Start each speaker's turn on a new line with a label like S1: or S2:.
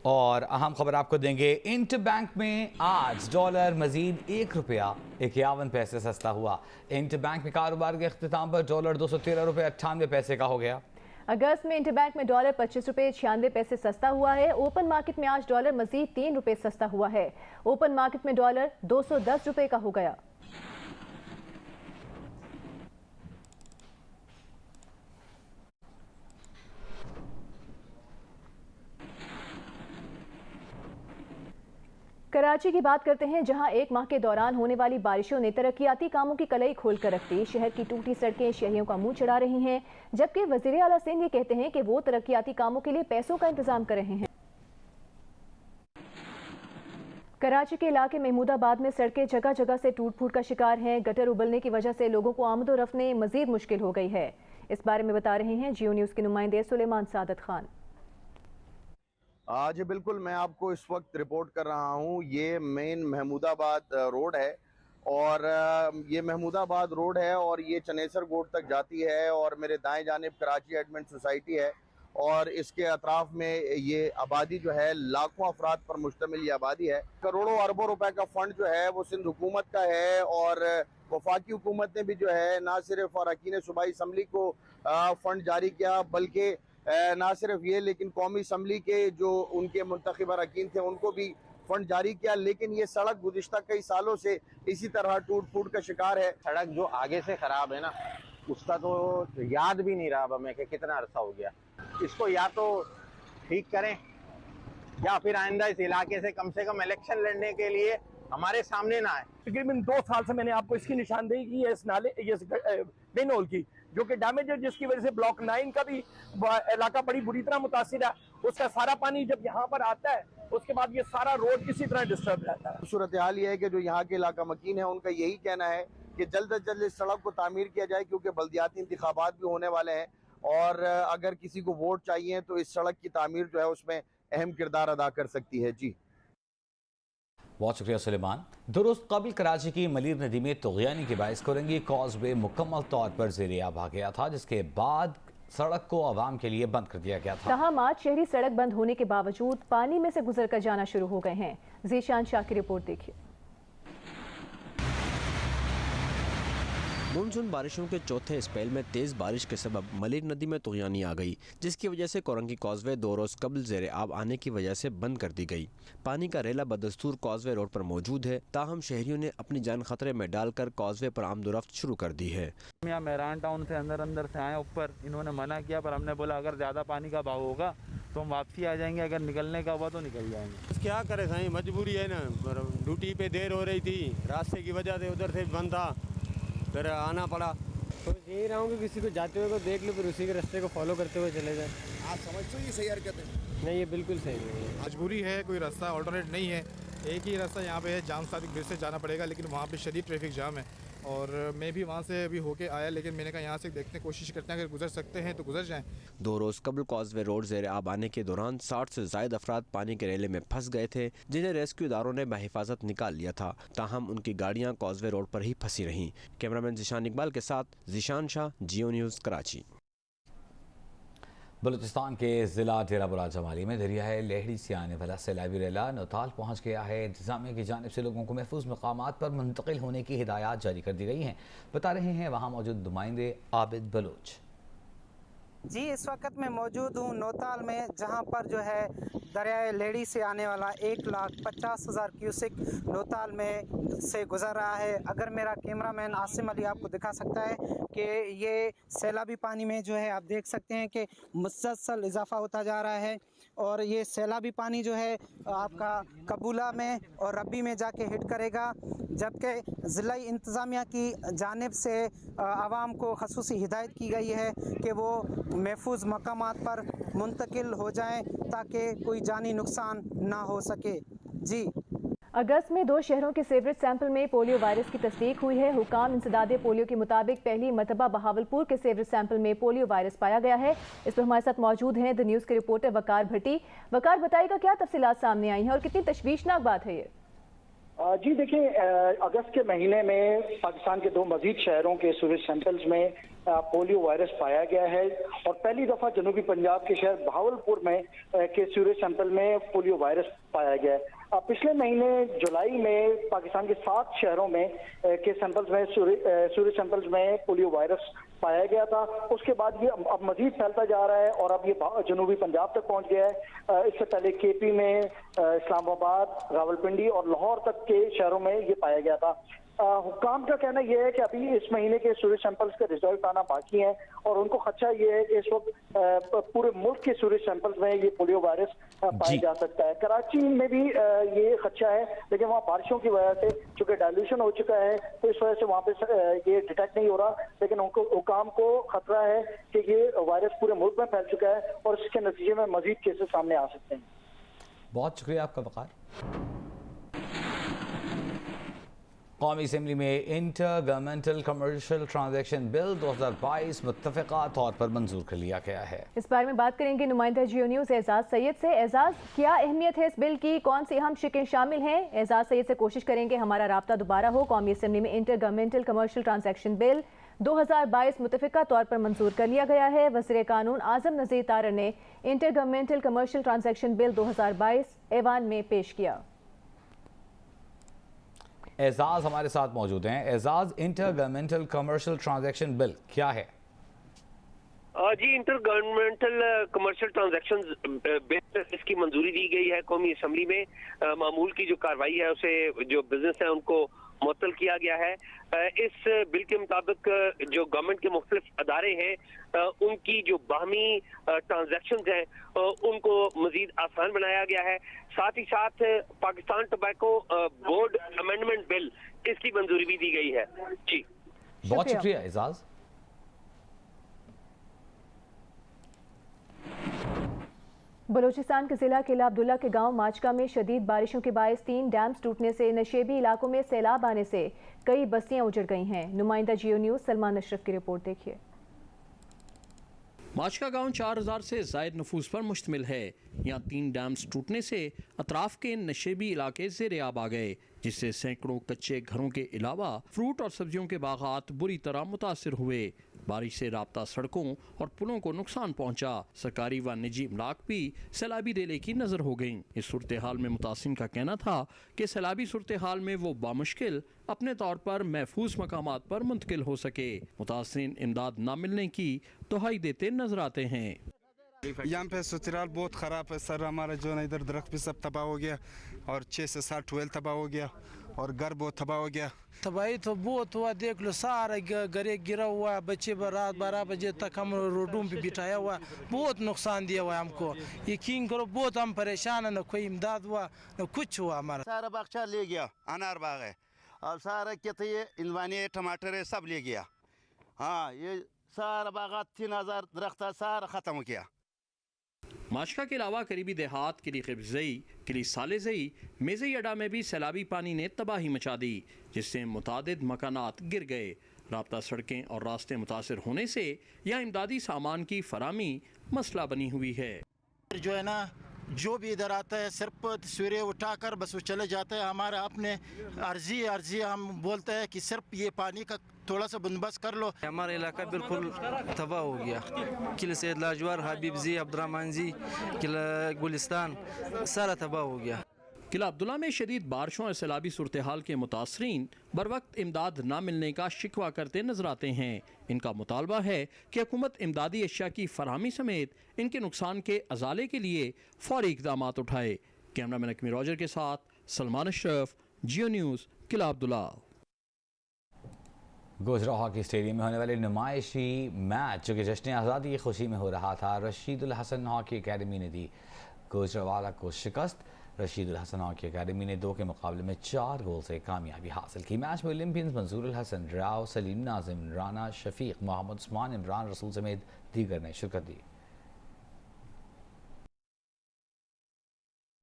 S1: और अहम खबर आपको देंगे। इंटरबैंक में आज डॉलर मजीद ₹1.51 सस्ता हुआ। इंटरबैंक में कारोबार के अख्तिताम पर डॉलर ₹213.98 का हो गया।
S2: अगस्त में इंटरबैंक में डॉलर ₹25.96 सस्ता हुआ है। ओपन मार्केट में आज डॉलर मजीद ₹3 सस्ता हुआ है। ओपन मार्केट में डॉलर ₹210 का हो गया। कराची की बात करते हैं, जहां एक माह के दौरान होने वाली बारिशों ने तरक्याती कामों की कलई खोलकर रख दी। शहर की टूटी सड़कें शहरियों का मुंह चढ़ा रही हैं, जबकि वजीर आला सिंध ये कहते हैं कि वो तरक्याती कामों के लिए पैसों का इंतजाम कर रहे हैं। कराची के इलाके महमूदाबाद में सड़कें जगह जगह से टूट फूट का शिकार हैं। गटर उबलने की वजह से लोगों को आमदोरफ्त मजीद मुश्किल हो गई है। इस बारे में बता रहे हैं जियो न्यूज़ के नुमाइंदे सुलेमान सादत खान।
S3: जी बिल्कुल, मैं आपको इस वक्त रिपोर्ट कर रहा हूँ। ये मेन महमूदाबाद रोड है और ये महमूदाबाद रोड है और ये चनेसर गोट तक जाती है और मेरे दाएं जानिब कराची एडमिन सोसाइटी है और इसके अतराफ में ये आबादी जो है लाखों अफराद पर मुश्तमिल ये आबादी है। करोड़ों अरबों रुपए का फंड जो है वो सिंध हुकूमत का है और वफाकी हुकूमत ने भी जो है ना सिर्फ अरकान सूबाई असम्बली को फंड जारी किया, बल्कि ना सिर्फ ये लेकिन कौमी असम्बली के जो उनके मुंतखब अरकान थे उनको भी फंड जारी किया। लेकिन ये सड़क गुज़िश्ता कई सालों से इसी तरह टूट फूट का शिकार है।
S4: सड़क जो आगे से खराब है ना, उसका तो याद भी नहीं रहा हमें कि कितना अरसा हो गया। इसको या तो ठीक करें या फिर आइंदा इस इलाके से कम इलेक्शन लड़ने के लिए हमारे सामने ना आए।
S5: तकरीबन 2 साल से मैंने आपको इसकी निशानदेही की है, इस नाले मेन होल की, जो कि डैमेज है, जिसकी वजह से ब्लॉक 9 का भी इलाका बड़ी बुरी तरह मुतासिर है। उसका सारा पानी जब यहाँ पर आता है उसके बाद ये सारा रोड इसी तरह डिस्टर्ब रहता है।
S3: सूरत हाल ये है कि जो यहाँ के इलाका मकीन है उनका यही कहना है कि जल्द अज जल्द इस सड़क को तामीर किया जाए, क्योंकि बल्दियाती इंतखाबात भी होने वाले हैं और अगर किसी को वोट चाहिए तो इस सड़क की तामीर जो है उसमें अहम किरदार अदा कर सकती है। जी
S1: बहुत शुक्रिया सुलेमान। दुरुस्त कबल कराची की मलीर नदी में तुग़यानी के बायस कोरंगी कॉजवे मुकम्मल तौर पर ज़ेरे आब आ गया था, जिसके बाद सड़क को आवाम के लिए बंद कर दिया गया था।
S2: ताहम आज शहरी सड़क बंद होने के बावजूद पानी में से गुजर कर जाना शुरू हो गए हैं। ज़ीशान शाह की रिपोर्ट देखिए।
S6: मानसून बारिशों के चौथे स्पेल में तेज़ बारिश के सबब मलीर नदी में तुग़यानी आ गई, जिसकी वजह से कोरंगी कॉजवे 2 रोज़ कबल ज़ेरे आब आने की वजह से बंद कर दी गई। पानी का रेला बदस्तूर कॉजवे रोड पर मौजूद है, ताहम शहरियों ने अपनी जान खतरे में डालकर कॉजवे पर आमदोरफ्त शुरू कर दी है।
S7: यहाँ मेहरान टाउन से अंदर से आए ऊपर, इन्होंने मना किया पर हमने बोला अगर ज़्यादा पानी का बहाव होगा तो हम वापसी आ जाएंगे, अगर निकलने का हुआ तो निकल जाएंगे।
S8: क्या करे साईं, मजबूरी है ना, ड्यूटी पे देर हो रही थी, रास्ते की वजह से उधर से बंद था, फिर आना पड़ा।
S9: तो यही रहा हूँ कि किसी को जाते हुए को देख लो फिर उसी के रास्ते को फॉलो करते हुए चले जाए।
S10: आप समझते हो ये सही हरकत है?
S9: नहीं, ये बिल्कुल सही नहीं है।
S10: मजबूरी है, कोई रास्ता ऑल्टरनेट नहीं है, एक ही रास्ता यहाँ पे है, जाम सादिक ब्रिज से जाना पड़ेगा, लेकिन वहाँ पे शदीद ट्रैफिक जाम है और मैं भी वहाँ से अभी होके आया, लेकिन मैंने कहा यहाँ से देखते हैं, कोशिश करते हैं अगर गुजर सकते हैं तो गुजर जाएं।
S6: 2 रोज़ कबल कॉजवे रोड ज़ेरे आब आने के दौरान 60 से ज़ायद अफराद पानी के रेले में फंस गए थे, जिन्हें रेस्क्यू इदारों ने बहिफाजत निकाल लिया था। ताहम उनकी गाड़ियाँ कॉजवे रोड पर ही फंसी रहीं। कैमरामैन ज़ीशान इकबाल के साथ ज़ीशान शाह, जियो न्यूज़, कराची।
S1: बलूचिस्तान के ज़िला डेरा बुरा जमाली में दरियाए लहड़ी से आने वाला सैलाबी रेला नौताल पहुँच गया है। इंतजामिया की जानिब से लोगों को महफूज मकामात पर मुंतकिल होने की हिदायत जारी कर दी गई हैं, बता रहे हैं वहाँ मौजूद नुमाइंदे आबिद बलोच।
S11: जी, इस वक्त मैं मौजूद हूँ नौताल में, जहाँ पर जो है दरियाए लेडी से आने वाला 1,50,000 क्यूसिक नौताल में से गुजर रहा है। अगर मेरा कैमरामैन आसिम अली आपको दिखा सकता है कि ये सैलाबी पानी में जो है आप देख सकते हैं कि मुसलसल इजाफा होता जा रहा है और ये सैलाबी पानी जो है आपका कबूला में और रब्बी में जाके हिट करेगा, जबकि ज़िला इंतज़ामिया की जानिब से आवाम को ख़ुसूसी हिदायत की गई है कि वो महफूज मकामात पर मुंतकिल हो जाएं ताकि कोई जानी नुकसान ना हो सके। जी,
S2: अगस्त में 2 शहरों के सीवरेज सैंपल में पोलियो वायरस की तस्दीक हुई है। हुकाम इंसदादे पोलियो के मुताबिक पहली मरतबा बहावलपुर के सीवरेज सैंपल में पोलियो वायरस पाया गया है। इस पर हमारे साथ मौजूद हैं द न्यूज़ के रिपोर्टर वकार भट्टी। वकार, बताइएगा क्या तफसीलात सामने आई हैं और कितनी तशवीशनाक बात है ये?
S12: जी देखिए, अगस्त के महीने में पाकिस्तान के 2 मजीद शहरों के सीवरेज सैंपल्स में पोलियो वायरस पाया गया है और पहली दफा जनूबी पंजाब के शहर बहावलपुर में के सीवरेज सैंपल में पोलियो वायरस पाया गया है। पिछले महीने जुलाई में पाकिस्तान के 7 शहरों में के सैंपल्स में सीवरेज सैंपल्स में पोलियो वायरस पाया गया था। उसके बाद ये अब मजीद फैलता जा रहा है और अब ये जनूबी पंजाब तक पहुंच गया है। इससे पहले केपी में, इस्लामाबाद, रावलपिंडी और लाहौर तक के शहरों में ये पाया गया था। हुक्काम का कहना यह है कि अभी इस महीने के सीवरेज सैंपल्स के रिजल्ट आना बाकी हैं और उनको खदशा ये है कि इस वक्त पूरे मुल्क के सीवरेज सैंपल्स में ये पोलियो वायरस पाया जा सकता है। कराची में भी ये खदशा है, लेकिन वहाँ बारिशों की वजह से चूंकि डायल्यूशन हो चुका है तो इस वजह से वहाँ पे ये डिटेक्ट नहीं हो रहा, लेकिन उनको हुक्काम को खतरा है कि ये वायरस पूरे मुल्क में फैल चुका है और इसके नतीजे में मजीद केसेस सामने आ सकते हैं।
S1: बहुत शुक्रिया आपका वकार। कौमी असम्बली में inter governmental commercial transaction bill 2022 मुत्तफ़िक़ा तौर पर मंजूर कर लिया गया है।
S2: इस बारे में बात करेंगे नुमाइंदा जियो न्यूज़ एजाज सैयद से। एजाज, क्या अहमियत है इस बिल की, कौन सी अहम शिकें शामिल हैं? एजाज सैयद से कोशिश करेंगे हमारा राब्ता दोबारा हो। कौमी असम्बली में inter governmental commercial transaction bill 2022 मुत्तफ़िक़ा तौर पर मंजूर कर लिया गया है। वज़ीर कानून आज़म नज़ीर तारड़ ने intergovernmental commercial transaction bill 2022 ऐवान में पेश किया।
S1: एजाज हमारे साथ मौजूद हैं। Ejaz, intergovernmental commercial transaction bill क्या है?
S13: जी, intergovernmental commercial transaction bill इसकी मंजूरी दी गई है कौमी असम्बली में। मामूल की जो कार्रवाई है उसे जो बिजनेस है उनको मुअत्तल किया गया है। इस बिल के मुताबिक जो गवर्नमेंट के मुख्तलिफ अदारे हैं उनकी जो बाहमी ट्रांजैक्शंस हैं उनको मजीद आसान बनाया गया है। साथ ही साथ Pakistan tobacco board amendment bill इसकी मंजूरी भी दी गई है। जी,
S1: बहुत शुक्रिया एजाज।
S2: बलूचिस्तान के जिला किला अब्दुल्ला के गांव माचका में शदीद बारिशों के बायस 3 डैम्स टूटने से नशेबी इलाकों में सैलाब आने से कई बस्तियां उजड़ गई हैं। नुमाइंदा जियो न्यूज़ सलमान अशरफ की रिपोर्ट देखिए।
S14: माचका गांव 4000 से जायद नफूस पर मुश्तमिल है। यहाँ 3 डैम्स टूटने से अतराफ के नशेबी इलाके ज़ेरे आब आ गए, जिससे सैकड़ों कच्चे घरों के अलावा फ्रूट और सब्जियों के बागात बुरी तरह मुतासिर हुए। बारिश से राब्ता सड़कों और पुलों को नुकसान पहुंचा। सरकारी व निजी इमलाक भी सैलाबी रेले की नजर हो गईं। इस सूरत हाल में मुतासिन का कहना था कि सैलाबी सूरत हाल में वो बामुश्किल अपने तौर पर महफूज मकामात पर मुंतकिल हो सके। मुतासिन इमदाद न मिलने की दुहाई देते नजर आते हैं।
S15: यहाँ पे सूरत बहुत ख़राब है सर। हमारा जो है इधर दरख्त भी सब तबाह हो गया और 6 से 7 ट्वेल तबाह हो गया और घर बहुत तबाह हो गया।
S16: तबाही तो बहुत हुआ, देख लो सारा घरे गिरा हुआ, बच्चे रात 12 बजे तक हम रोडों पे बिठाया हुआ, बहुत नुकसान दिया हुआ हमको। यकीन करो बहुत हम परेशान है, न कोई इमदाद हुआ न कुछ हुआ। हमारा
S17: सारा बागचा ले गया, अनार बाग है और सारा क्या था ये इलवानी है, टमाटर है, सब ले गया। हाँ, ये सारा बागात 3000 दरख्त सारा ख़त्म हो गया।
S14: माशका के अलावा करीबी देहात किली खिबजई, किली सालेजई, मेज़ई अड्डा में भी सैलाबी पानी ने तबाही मचा दी, जिससे मुतादिद मकानात गिर गए। राब्ता सड़कें और रास्ते मुतासिर होने से यहाँ इमदादी सामान की फरामी मसला बनी हुई है।
S18: जो है ना, जो भी इधर आता है सिर्फ तस्वीरें उठाकर बस वो चले जाते हैं। हमारा अपने अर्जी हम बोलते हैं कि सिर्फ ये पानी का थोड़ा सा बंदोबस्त कर लो।
S19: हमारा इलाका बिल्कुल तबाह हो गया। किला सैयद लाजवार, हबीब जी, अब्दुर्रहमान जी, किला गुलिस्तान सारा तबाह हो गया।
S14: किला अब्दुल्ला में शदीद बारिशों और सैलाबी सूरत हाल के मुतासरीन बर वक्त इमदाद न मिलने का शिकवा करते नजर आते हैं। इनका मुतालबा है कि हुकूमत इमदादी अशिया की फरहमी समेत इनके नुकसान के अजाले के लिए फौरी इक़दाम उठाए। कैमरामैन अकमी रॉजर के साथ सलमान अशरफ, जियो न्यूज़, किला अब्दुल्ला।
S1: गोजरा हॉकी स्टेडियम में होने वाले नुमाइशी मैच जो कि जश्न आज़ादी की खुशी में हो रहा था, रशीदुल हसन हॉकी अकेडमी ने दी गुजरावाला को शिकस्त। रशीदुल हसन हॉकी अकेडमी ने 2 के मुकाबले में 4 गोल से कामयाबी हासिल की। मैच में ओलंपियंस मंजूरुल हसन, राव, सलीम नाजिम, राना शफीक, मोहम्मद उस्मान, इमरान रसूल समेत दीगर ने शिरकत दी।